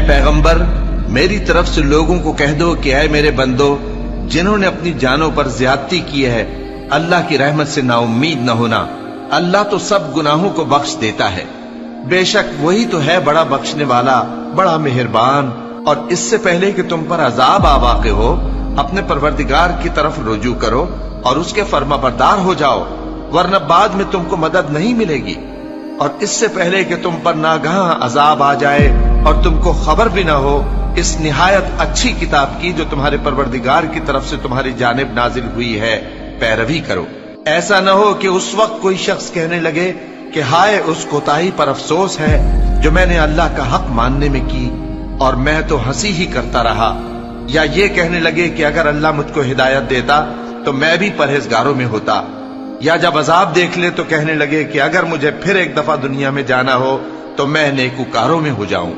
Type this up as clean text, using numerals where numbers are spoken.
پیغمبر میری طرف سے لوگوں کو کہہ دو کہ اے میرے بندو جنہوں نے اپنی جانوں پر زیادتی کی ہے اللہ کی رحمت سے نا امید نہ ہونا، اللہ تو سب گناہوں کو بخش دیتا ہے، بے شک وہی تو ہے بڑا بخشنے والا بڑا مہربان۔ اور اس سے پہلے کہ تم پر عذاب آ واقع ہو اپنے پروردگار کی طرف رجوع کرو اور اس کے فرما بردار ہو جاؤ، ورنہ بعد میں تم کو مدد نہیں ملے گی۔ اور اس سے پہلے کہ تم پر ناگہاں عذاب آ جائے اور تم کو خبر بھی نہ ہو اس نہایت اچھی کتاب کی جو تمہارے پروردگار کی طرف سے تمہاری جانب نازل ہوئی ہے پیروی کرو۔ ایسا نہ ہو کہ اس وقت کوئی شخص کہنے لگے کہ ہائے اس کوتاہی پر افسوس ہے جو میں نے اللہ کا حق ماننے میں کی اور میں تو ہنسی ہی کرتا رہا، یا یہ کہنے لگے کہ اگر اللہ مجھ کو ہدایت دیتا تو میں بھی پرہیزگاروں میں ہوتا، یا جب عذاب دیکھ لے تو کہنے لگے کہ اگر مجھے پھر ایک دفعہ دنیا میں جانا ہو تو میں نیکوکاروں میں ہو جاؤں۔